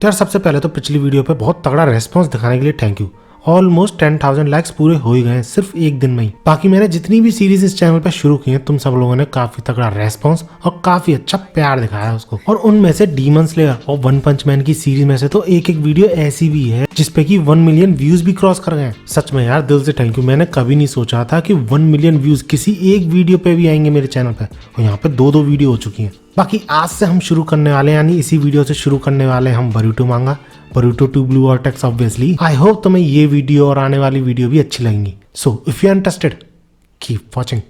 तो यार सबसे पहले तो पिछली वीडियो पे बहुत तगड़ा रेस्पॉन्स दिखाने के लिए थैंक यू। ऑलमोस्ट 10,000 लाइक्स पूरे हो ही गए हैं सिर्फ एक दिन में ही। बाकी मैंने जितनी भी सीरीज इस चैनल पे शुरू की है तुम सब लोगों ने काफी तगड़ा रेस्पॉन्स और काफी अच्छा प्यार दिखाया है उसको। और उनमें से डीमन स्लेयर और वन पंच मैन की सीरीज में से तो एक एक वीडियो ऐसी भी है जिसपे कि 1 मिलियन व्यूज भी क्रॉस कर गए। सच में यार दिल से थैंक यू। मैंने कभी नहीं सोचा था कि 1 मिलियन व्यूज किसी एक वीडियो पे भी आएंगे मेरे चैनल पे, और यहाँ पे दो वीडियो हो चुकी है। बाकी आज से हम शुरू करने वाले यानी इसी वीडियो से शुरू करने वाले हम बरूटो मांगा, बरूटो 2 blue vortex obviously. I hope तुम्हें ये वीडियो और आने वाली वीडियो भी अच्छी लगेंगी। So if you are interested keep watching.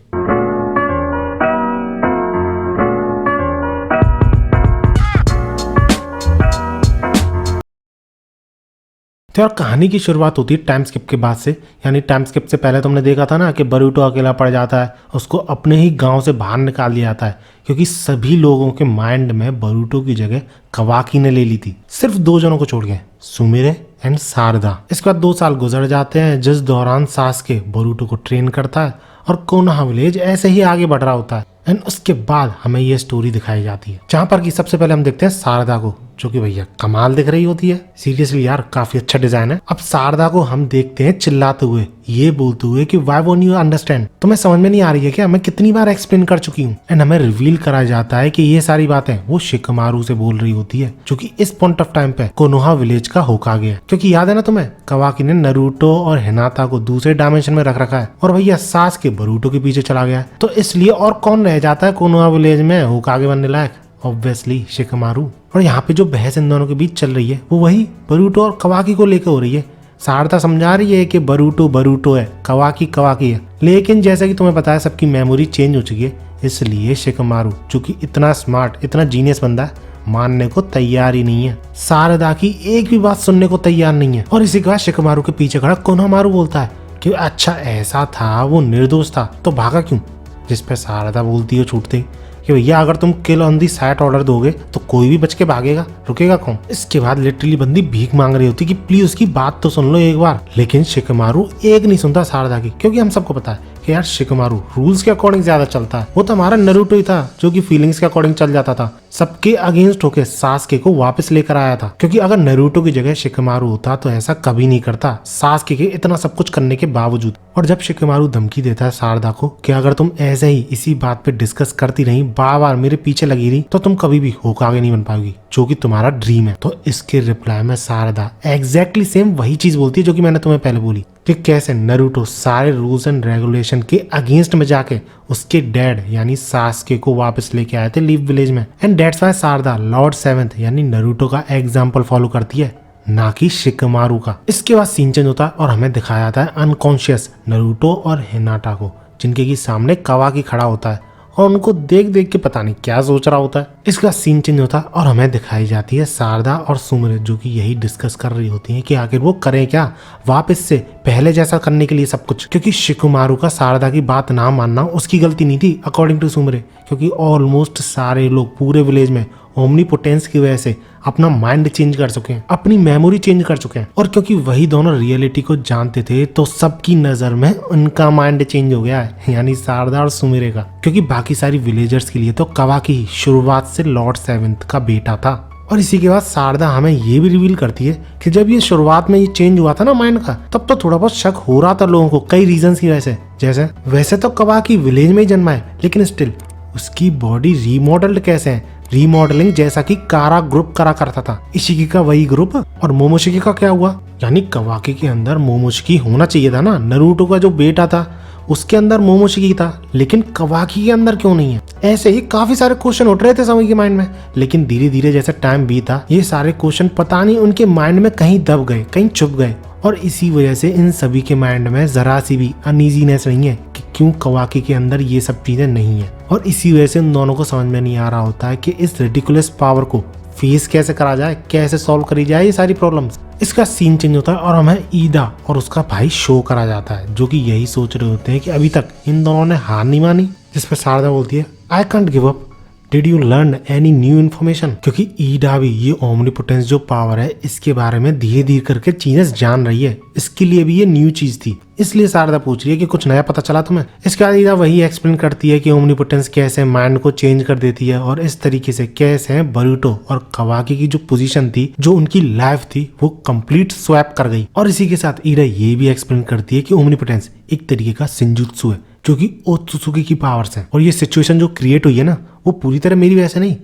तो यार कहानी की शुरुआत होती है टाइम स्किप के बाद से। यानी टाइम स्किप से पहले तुमने देखा था ना कि बरूटो अकेला पड़ जाता है, उसको अपने ही गांव से बाहर निकाल दिया जाता है क्योंकि सभी लोगों के माइंड में बरूटो की जगह कवाकी ने ले ली थी। सिर्फ 2 जनों को छोड़ गए, सुमिरे एंड शारदा। इसके बाद 2 साल गुजर जाते हैं जिस दौरान सासके बरूटो को ट्रेन करता है और कोनोहा विलेज ऐसे ही आगे बढ़ रहा होता है। एंड उसके बाद हमें ये स्टोरी दिखाई जाती है जहाँ पर कि सबसे पहले हम देखते हैं शारदा को, जो कि भैया कमाल दिख रही होती है। सीरियसली यार काफी अच्छा डिजाइन है। अब शारदा को हम देखते हैं चिल्लाते हुए, ये बोलते हुए कि व्हाई वोंट यू अंडरस्टैंड, तुम्हें समझ में नहीं आ रही है क्या, मैं कितनी बार एक्सप्लेन कर चुकी हूँ। एंड हमें रिवील करा जाता है कि ये सारी बातें वो शिकमारू से बोल रही होती है, जो कि इस पॉइंट ऑफ टाइम पे कोनोहा विलेज का होकागे है। क्योंकि याद है ना तुम्हें, कवाकी ने नारुतो और हिनाता को दूसरे डायमेंशन में रख रखा है और भैया सासके बरूटो के पीछे चला गया है। तो इसलिए और कौन रह जाता है कोनोहा विलेज में होकागे बनने लायक? Obviously Shikamaru. और यहाँ पे जो बहस इन दोनों के बीच चल रही है वो वही बरूटो और कवाकी को लेकर हो रही है। शारदा समझा रही है कि बरूटो बरूटो है, कवाकी कवाकी है, लेकिन जैसा कि तुम्हें पता है सबकी मेमोरी चेंज हो चुकी है। इसलिए शिकमारू जो कि इतना स्मार्ट इतना जीनियस बंदा है, मानने को तैयार ही नहीं है। शारदा की एक भी बात सुनने को तैयार नहीं है। और इसी के बाद शिकमारू के पीछे खड़ा कोनोहामारू बोलता है कि अच्छा ऐसा था, वो निर्दोष था तो भागा क्यों? जिस पे शारदा बोलती है छूटते ही कि भैया अगर तुम किल ऑन दी साइट ऑर्डर दोगे तो कोई भी बच के भागेगा, रुकेगा कौन? इसके बाद लिटरली बंदी भीख मांग रही होती कि प्लीज उसकी बात तो सुन लो एक बार। लेकिन शिकमारू एक नहीं सुनता शारदा की, क्योंकि हम सबको पता है कि यार शिकमारू रूल्स के अकॉर्डिंग ज्यादा चलता है। वो तो हमारा नारुतो ही था जो कि फीलिंग्स के अकॉर्डिंग चल जाता था, सबके अगेंस्ट होके सासके को वापस लेकर आया था। क्योंकि अगर नारुतो की जगह शिकमारू होता तो ऐसा कभी नहीं करता, सासके के इतना सब कुछ करने के बावजूद। और जब शिकमारू धमकी देता है शारदा को कि अगर तुम ऐसे ही इसी बात पे डिस्कस करती रही, बार बार मेरे पीछे लगी रही, तो तुम कभी भी होकागे नहीं बन पाओगी, जो कि तुम्हारा ड्रीम है। तो इसके रिप्लाई में शारदा एग्जैक्टली सेम वही चीज बोलती है जो कि मैंने तुम्हें पहले बोली कि कैसे नारुतो सारे रूल्स एंड रेगुलेशन के अगेंस्ट में जाके उसके डैड यानी सासके को वापस लेके आए थे लीफ विलेज में। And that's why Sarada lord 7th यानी नारुतो का एग्जाम्पल फॉलो करती है, ना कि शिकमारू का। इसके बाद सीन चेंज होता है और हमें दिखाया जाता है अनकॉन्शियस नारुतो और हिनाटा को, जिनके की सामने कवाकी खड़ा होता है और उनको देख देख के पता नहीं क्या सोच रहा होता है। इसके बाद सीन चेंज होता है और हमें दिखाई जाती है शारदा और सुमिरे, जो कि यही डिस्कस कर रही होती हैं कि आखिर वो करें क्या वापस से पहले जैसा करने के लिए सब कुछ। क्योंकि शिकमारू का शारदा की बात ना मानना उसकी गलती नहीं थी अकॉर्डिंग टू सुमिरे, क्योंकि ऑलमोस्ट सारे लोग पूरे विलेज में ओमनीपोटेंस की वजह से अपना माइंड चेंज कर चुके हैं, अपनी मेमोरी चेंज कर चुके हैं। और क्योंकि वही दोनों रियलिटी को जानते थे तो सबकी नजर में उनका माइंड चेंज हो गया है, यानी शारदा और सुमिरे का। क्योंकि बाकी सारी विलेजर्स के लिए तो कवाकी शुरुआत से लॉर्ड 7th का बेटा था। और इसी के बाद शारदा हमें ये भी रिवील करती है कि जब ये शुरुआत में ये चेंज हुआ था ना माइंड का, तब तो थोड़ा बहुत शक हो रहा था लोगों को कई रीजंस की वजह से। जैसे वैसे तो कवाकी विलेज में ही जन्मा है, लेकिन स्टिल उसकी बॉडी रीमॉडल्ड कैसे है? रीमॉडलिंग जैसा कि कारा ग्रुप करा करता था, इशिकी का वही ग्रुप। और मोमोशिकी का क्या हुआ? यानी कवाकी के अंदर मोमोशिकी होना चाहिए था ना, नारुतो का जो बेटा था उसके अंदर मोमोशिकी था, लेकिन कवाकी के अंदर क्यों नहीं है? ऐसे ही काफी सारे क्वेश्चन उठ रहे थे सभी के माइंड में। लेकिन धीरे धीरे जैसे टाइम बीता ये सारे क्वेश्चन पता नहीं उनके माइंड में कहीं दब गए, कहीं छुप गए। और इसी वजह से इन सभी के माइंड में जरा सी भी अनईजीनेस नहीं है कि क्यों कवाकी के अंदर ये सब चीजें नहीं है। और इसी वजह से इन दोनों को समझ में नहीं आ रहा होता है कि इस रिडिकुलस पावर को फेस कैसे करा जाए, कैसे सॉल्व करी जाए ये सारी प्रॉब्लम्स। इसका सीन चेंज होता है और हमें ईदा और उसका भाई शो करा जाता है, जो कि यही सोच रहे होते हैं कि अभी तक इन दोनों ने हार नहीं मानी। जिस पर शारदा बोलती है I can't give up, did you learn any new information? क्योंकि ईडा भी ये ओमनीपोटेंस जो पावर है इसके बारे में धीरे धीरे करके चीजें जान रही है, इसके लिए भी ये न्यू चीज थी, इसलिए शारदा पूछ रही है कि कुछ नया पता चला तुम्हें। इसके बाद ईडा वही एक्सप्लेन करती है कि ओमनीपोटेंस कैसे माइंड को चेंज कर देती है और इस तरीके से कैसे बरूटो और कवाकी की जो पोजीशन थी, जो उनकी लाइफ थी, वो कंप्लीट स्वैप कर गई। और इसी के साथ ईडा ये भी एक्सप्लेन करती है कि ओमनीपोटेंस एक तरीके का सिंजुत्सु है जो कि ओत्सुसुकी की पावर्स है, और ये सिचुएशन जो क्रिएट हुई है ना, वो पूरी तरह मेरी वजह से नहीं,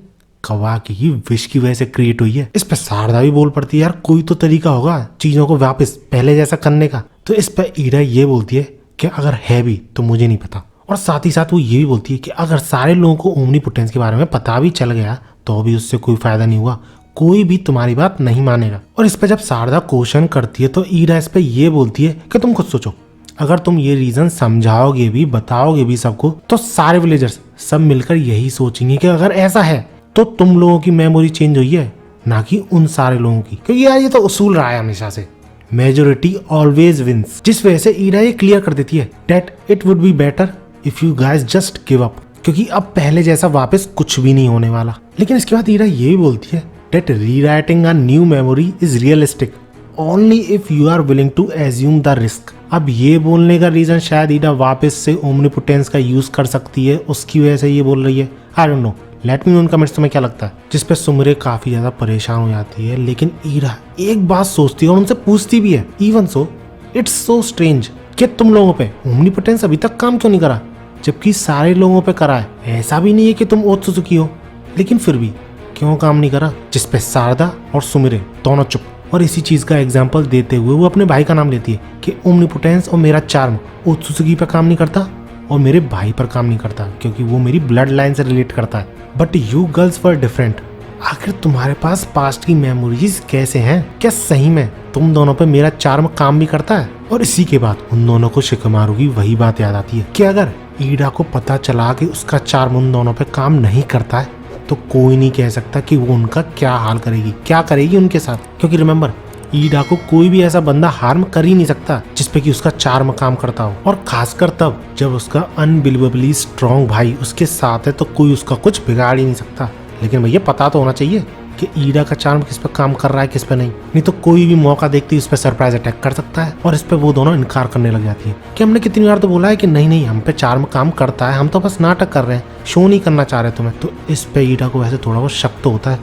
कवाकी की विश की वजह से क्रिएट हुई है। इस पे शारदा भी बोल पड़ती है यार कोई तो तरीका होगा चीजों को वापस पहले जैसा करने का। तो इस पे ईडा ये बोलती है कि अगर है भी तो मुझे नहीं पता, और साथ ही साथ वो ये भी बोलती है कि अगर सारे लोगों को ओमनीपोटेंस के बारे में पता भी चल गया तो भी उससे कोई फायदा नहीं हुआ, कोई भी तुम्हारी बात नहीं मानेगा। और इस पे जब शारदा क्वेश्चन करती है तो ईडा इस पे ये बोलती है कि तुम खुद सोचो, अगर तुम ये रीजन समझाओगे भी, बताओगे भी सबको, तो सारे विलेजर्स सब मिलकर यही सोचेंगे कि अगर ऐसा है तो तुम लोगों की मेमोरी चेंज हुई है, ना कि उन सारे लोगों की। क्योंकि यार ये तो उसूल रहा है हमेशा से, मेजोरिटी ऑलवेज विंस। जिस वजह से ईडा ये क्लियर कर देती है that it would be better if you guys just give up, क्योंकि अब पहले जैसा वापस कुछ भी नहीं होने वाला। लेकिन इसके बाद ईडा ये भी बोलती है that rewriting a new memory is realistic only if you are willing to assume the risk. अब ये बोलने का रीजन शायद ईडा वापस से ओमनीपोटेंस का यूज कर सकती है, उसकी वजह से ये बोल रही है। I don't know, let me know in comments तुम्हें क्या लगता है। जिस पे सुमरे काफी ज्यादा परेशान हो जाती है, लेकिन ईडा एक बात सोचती है और उनसे पूछती भी है, even so it's so strange कि तुम लोगों पे ओमनीपोटेंस अभी तक काम क्यों नहीं करा, जबकि सारे लोगों पे करा है। ऐसा भी नहीं है कि तुम ओत्सुसुकी हो, लेकिन फिर भी क्यों काम नहीं करा? जिस पे शारदा और सुमिरे दोनों चुप। और इसी चीज का एग्जाम्पल देते हुए वो अपने भाई का नाम लेती है कि ओमनीपोटेंस और मेरा चार्म ओत्सुसुकी पर काम नहीं करता और मेरे भाई पर काम नहीं करता, क्योंकि वो मेरी ब्लड लाइन से रिलेट करता है। But you girls were different. आखिर तुम्हारे पास पास्ट की मेमोरीज कैसे हैं? क्या सही में तुम दोनों पे मेरा चार्म काम भी करता है? और इसी के बाद उन दोनों को शिकमारू की वही बात याद आती है कि अगर ईडा को पता चला कि उसका चार्म उन दोनों पे काम नहीं करता है तो कोई नहीं कह सकता कि वो उनका क्या हाल करेगी, क्या करेगी उनके साथ। क्योंकि रिमेम्बर, ईडा को कोई भी ऐसा बंदा हार्म कर ही नहीं सकता जिसपे कि उसका चार्म काम करता हो, और खासकर तब जब उसका अनबिलीवेबली स्ट्रॉन्ग भाई उसके साथ है तो कोई उसका कुछ बिगाड़ ही नहीं सकता। लेकिन भैया पता तो होना चाहिए कि ईडा का चार्म किस पे काम कर रहा है, किस पे नहीं तो कोई भी मौका देखते ही उस पर सरप्राइज अटैक कर सकता है। और इस पे वो दोनों इनकार करने लग जाती है कि हमने कितनी बार तो बोला है कि नहीं हम पे चार्म काम करता है, हम तो बस नाटक कर रहे हैं, शो नहीं करना चाह रहे तुम्हें। तो इस पे ईडा को वैसे थोड़ा बहुत शक तो होता है,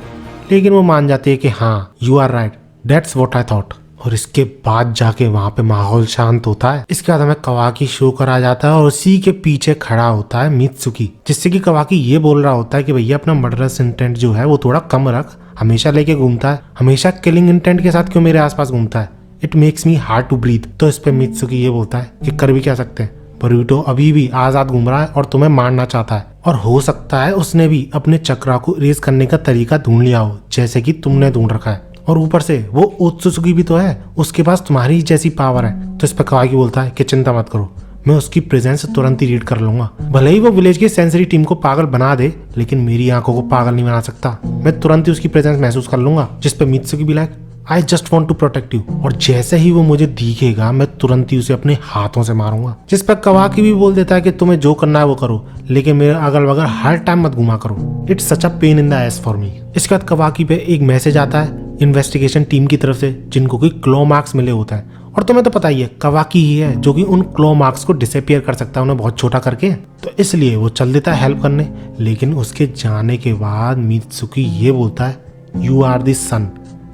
लेकिन वो मान जाती है कि हाँ you are right, that's what I thought. और इसके बाद जाके वहां पे माहौल शांत होता है। इसके बाद हमें कवाकी शो करा जाता है और उसी के पीछे खड़ा होता है मित्सुकी, जिससे कि कवाकी ये बोल रहा होता है कि भैया अपना मर्डरस इंटेंट जो है वो थोड़ा कम रख, हमेशा लेके घूमता है, हमेशा किलिंग इंटेंट के साथ क्यों मेरे आसपास घूमता है, it makes me hard to breathe. तो इस पे मित्सुकी ये बोलता है कि कर भी क्या सकते हैं, बरूटो अभी भी आजाद घूम रहा है और तुम्हें मारना चाहता है, और हो सकता है उसने भी अपने चक्रा को इरेज करने का तरीका ढूंढ लिया हो जैसे कि तुमने ढूंढ रखा है, और ऊपर से वो ओत्सुसुकी भी तो है, उसके पास तुम्हारी जैसी पावर है। तो इस पर कवाकी बोलता है कि चिंता मत करो, मैं उसकी प्रेजेंस तुरंत ही रीड कर लूंगा, भले ही वो विलेज की सेंसरी टीम को पागल बना दे, लेकिन मेरी आंखों को पागल नहीं बना सकता, मैं तुरंत ही उसकी प्रेजेंस महसूस कर लूंगा। जिस पे मित्सुकी भी like I just want to protect you, और जैसे ही वो मुझे दिखेगा मैं तुरंत ही उसे अपने हाथों से मारूंगा। जिस पर कवाकी भी बोल देता है कि तुम्हें जो करना है वो करो, लेकिन मेरे अगल बगल हर टाइम मत घुमा करो, it's such a pain in the S for me. इसके बाद कवाकी पे एक मैसेज आता है इन्वेस्टिगेशन टीम की तरफ से, जिनको कि क्लो मार्क्स मिले होता है, और तुम्हें तो पता ही है कवाकी ही है जो कि उन क्लो मार्क्स को डिसअपियर कर सकता है, उन्हें बहुत छोटा करके। तो इसलिए वो चल देता है हेल्प करने, लेकिन उसके जाने के बाद मित्सुकी ये बोलता है you are the sun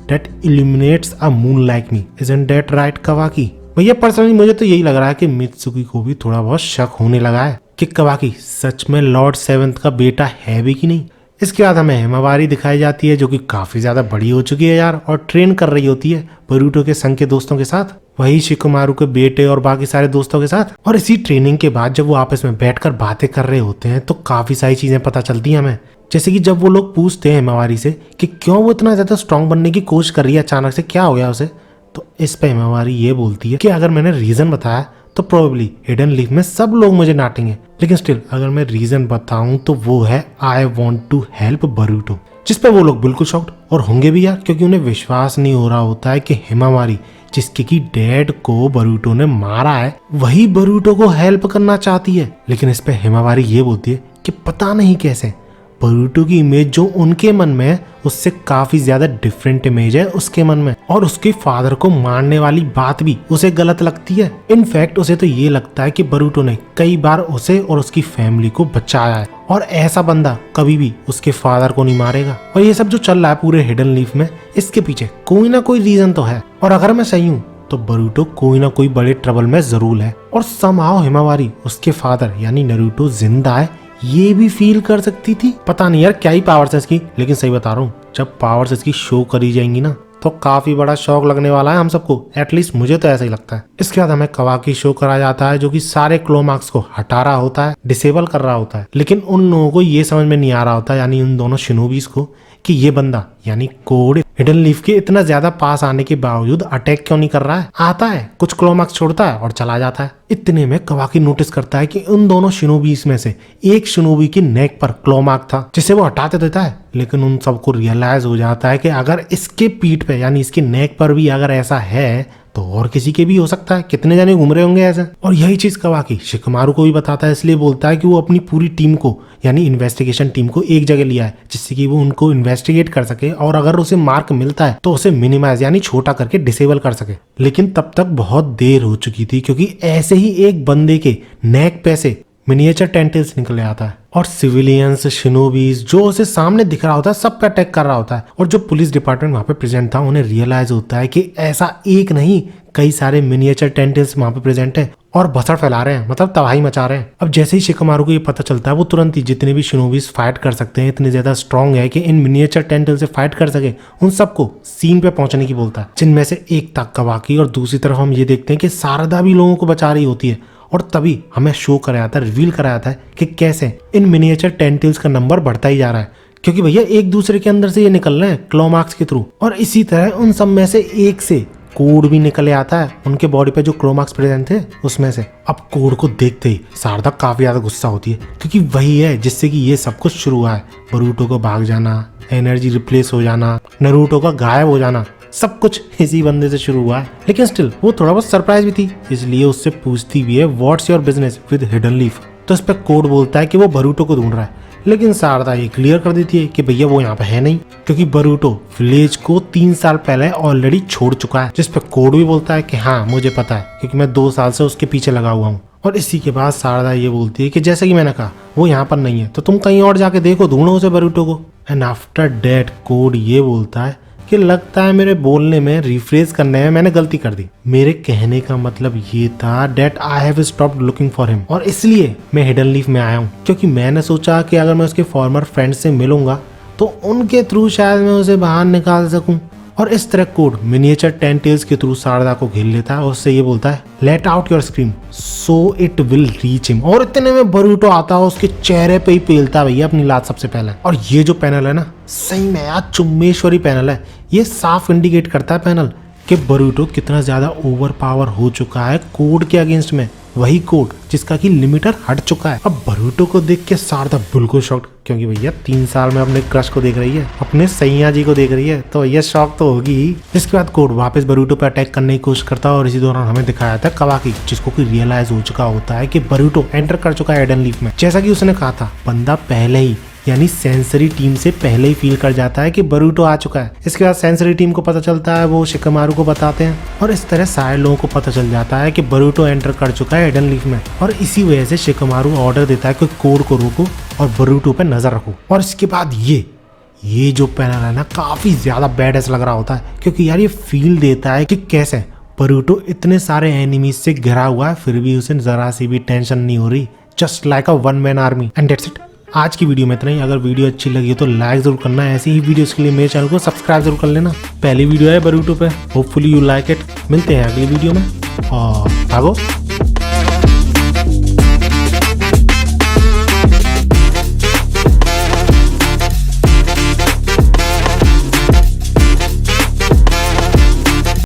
that illuminates a moon like me, isn't that right Kawaki? भैया पर्सनली मुझे तो यही लग रहा है कि मित्सुकी को भी थोड़ा बहुत शक होने लगा है कि कवाकी सच में लॉर्ड सेवेंथ का बेटा है भी कि नहीं। इसके बाद हमें हिमावारी दिखाई जाती है जो कि काफी ज्यादा बड़ी हो चुकी है यार, और ट्रेन कर रही होती है बरूटो के संग के दोस्तों के साथ, वही शिकोमारू के बेटे और बाकी सारे दोस्तों के साथ। और इसी ट्रेनिंग के बाद जब वो आपस में बैठकर बातें कर रहे होते हैं तो काफी सारी चीजें पता चलती हैं हमें, जैसे कि जब वो लोग पूछते हैं हिमावारी से कि क्यों वो इतना ज्यादा स्ट्रांग बनने की कोशिश कर रही है, अचानक से क्या हो गया उसे, तो इस पे हिमावारी ये बोलती है कि अगर मैंने रीजन बताया तो प्रोबेबली हिडन लीफ में सब लोग मुझे डांटेंगे, लेकिन स्टिल अगर मैं रीजन बताऊं तो वो है आई वांट टू हेल्प बरूटो। जिस पे वो लोग बिल्कुल शॉक्ड और होंगे भी यार, क्योंकि उन्हें विश्वास नहीं हो रहा होता है कि हिमावारी जिसके की डैड को बरूटो ने मारा है वही बरूटो को हेल्प करना चाहती है। लेकिन इस पे हिमावारी ये बोलती है कि पता नहीं कैसे बरूटो की इमेज जो उनके मन में है उससे काफी ज्यादा डिफरेंट इमेज है उसके मन में, और उसके फादर को मारने वाली बात भी उसे गलत लगती है। इनफैक्ट उसे तो ये लगता है कि बरूटो ने कई बार उसे और उसकी फैमिली को बचाया है, और ऐसा बंदा कभी भी उसके फादर को नहीं मारेगा। और ये सब जो चल रहा है पूरे हिडन लीफ में, इसके पीछे कोई ना कोई रीजन तो है, और अगर मैं सही हूँ तो बरूटो कोई ना कोई बड़े ट्रबल में जरूर है, और समहाउ हिमावारी उसके फादर यानी नारुतो जिंदा है ये भी फील कर सकती थी। पता नहीं यार क्या ही पावर्स है इसकी, लेकिन सही बता रहा हूँ जब पावर्स इसकी शो करी जाएंगी ना तो काफी बड़ा शौक लगने वाला है हम सबको, एटलीस्ट मुझे तो ऐसा ही लगता है। इसके बाद हमें कवाकी शो करा जाता है जो कि सारे क्लोमार्क्स को हटा रहा होता है, डिसेबल कर रहा होता है, लेकिन उन लोगों को ये समझ में नहीं आ रहा होता यानी उन दोनों शिनोबीज को कि ये बंदा यानी कोड हिडन लीफ के इतना ज्यादा पास आने के बावजूद अटैक क्यों नहीं कर रहा है। आता है कुछ क्लोमार्क्स छोड़ता है और चला जाता है। इतने में कवाकी नोटिस करता है कि उन दोनों शिनोबीज में से एक शिनोबी की नेक पर क्लोमार्क था जिसे वो हटाते देता है, लेकिन उन सबको रियलाइज हो जाता है कि अगर इसके पीठ पे यानी इसकी नेक पर भी अगर ऐसा है तो और किसी के भी हो सकता है, कितने जाने घूम रहे होंगे ऐसे। और यही चीज कवाकी शिकमारू को भी बताता है, इसलिए बोलता है कि वो अपनी पूरी टीम को यानी इन्वेस्टिगेशन टीम को एक जगह लिया है जिससे कि वो उनको इन्वेस्टिगेट कर सके, और अगर उसे मार्क मिलता है तो उसे मिनिमाइज यानी छोटा करके डिसेबल कर सके। लेकिन तब तक बहुत देर हो चुकी थी क्योंकि ऐसे ही एक बंदे के नेक पे से मिनिएचर टेंटिल्स निकले आता है, और सिविलियंस शिनोबीज जो उसे सामने दिख रहा होता है सब पे अटैक कर रहा होता है। और जो पुलिस डिपार्टमेंट वहां पे प्रेजेंट था उन्हें रियलाइज होता है कि ऐसा एक नहीं कई सारे मिनिएचर टेंटिल्स वहां पे प्रेजेंट है और भसड़ फैला रहे हैं, मतलब तबाही मचा रहे हैं। अब जैसे ही शिकमारू को ये पता चलता है वो तुरंत ही जितने भी शिनोबीज फाइट कर सकते हैं इतने ज्यादा स्ट्रांग है कि इन मिनिएचर टेंटिल से फाइट कर सके उन सबको सीन पे पहुंचने की बोलता है, जिनमें से एक था कवाकी, और दूसरी तरफ हम ये देखते हैं कि शारदा भी लोगों को बचा रही होती है। और तभी हमें शो कराया था, रिवील कराया था कि कैसे इन मिनिएचर टेंटिल्स का नंबर बढ़ता ही जा रहा है, क्योंकि भैया एक दूसरे के अंदर से ये निकल रहे हैं क्लोमार्क्स के थ्रू। और इसी तरह उन सब में से एक से कोड भी निकले आता है उनके बॉडी पे जो क्लोमार्क्स प्रेजेंट थे उसमें से। अब कोड को देखते ही शारदा काफी ज्यादा गुस्सा होती है क्योंकि वही है जिससे कि ये सब कुछ शुरू हुआ है। बरूटो को भाग जाना, एनर्जी रिप्लेस हो जाना, नारुतो का गायब हो जाना, सब कुछ इसी बंदे से शुरू हुआ है। लेकिन स्टिल वो थोड़ा बहुत सरप्राइज भी थी, इसलिए उससे पूछती भी है what's your business with hidden leaf. तो इस पे कोड बोलता है कि वो बरूटो को ढूंढ रहा है, लेकिन शारदा ये क्लियर कर देती है कि भैया वो यहाँ पे है नहीं, क्योंकि बरूटो विलेज को 3 साल पहले ऑलरेडी छोड़ चुका है। जिस पे कोड भी बोलता है कि हाँ मुझे पता है क्योंकि मैं 2 साल से उसके पीछे लगा हुआ हूँ। और इसी के बाद शारदा ये बोलती है कि जैसे कि मैंने कहा वो यहाँ पर नहीं है तो तुम कहीं और जाके देखो, ढूंढो उसे बरूटो को। एंड आफ्टर डेट कोड ये बोलता है कि लगता है मेरे बोलने में रिफ्रेश करने में मैंने गलती कर दी। मेरे कहने का मतलब ये था that I have stopped looking for him, और इसलिए मैं हिडन लीफ में आया हूँ क्योंकि मैंने सोचा कि अगर मैं उसके फॉर्मर फ्रेंड से मिलूंगा तो उनके थ्रू शायद मैं उसे बाहर निकाल सकूं। और इस तरह कोड मिनिएचर टेंटेल्स के थ्रू शारदा को घेर लेता है और उससे ये बोलता है let out your scream so it will reach him. और इतने में बरूटो आता है, उसके चेहरे पे ही पेलता भैया अपनी लात सबसे पहले। और ये जो पैनल है ना सही में यार चुम्बेश्वरी पैनल है, ये साफ इंडिकेट करता है पैनल कि बरूटो कितना ज्यादा ओवर पावर हो चुका है कोड के अगेंस्ट में, वही कोड जिसका कि लिमिटर हट चुका है। अब बरूटो को देख के शारदा बिल्कुल शॉक्ड, क्योंकि भैया 3 साल में अपने क्रश को देख रही है, अपने सैया जी को देख रही है, तो भैया शॉक तो होगी ही। इसके बाद कोड वापस बरूटो पे अटैक करने की कोशिश करता है और इसी दौरान हमें दिखाया था कवाकी जिसको कि रियलाइज हो चुका होता है कि बरूटो एंटर कर चुका है हिडन लीफ में। जैसा कि उसने कहा था बंदा पहले ही यानी सेंसरी टीम से पहले ही फील कर जाता है कि बरूटो आ चुका है। इसके बाद सेंसरी टीम को पता चलता है, वो शिकमारू को बताते हैं और इस तरह सारे लोगों को पता चल जाता है कि बरूटो एंटर कर चुका है हिडन लीफ में। और इसी वजह से शिकमारू ऑर्डर देता है कि कोड को रोको और बरूटो पे नजर रखो। और इसके बाद ये जो पैनल है ना काफी ज्यादा बैडएस लग रहा होता है, क्योंकि यार ये फील देता है कि कैसे बरूटो इतने सारे एनिमीज से घिरा हुआ है फिर भी उसे जरा सी भी टेंशन नहीं हो रही, just like a one man army. And that's it. आज की वीडियो में इतना ही। अगर वीडियो अच्छी लगी तो लाइक जरूर करना, ऐसी ही वीडियोस के लिए मेरे चैनल को सब्सक्राइब जरूर कर लेना। पहली वीडियो है बरूटो पे, होपफुली यू लाइक इट। मिलते हैं अगली वीडियो में और भागो।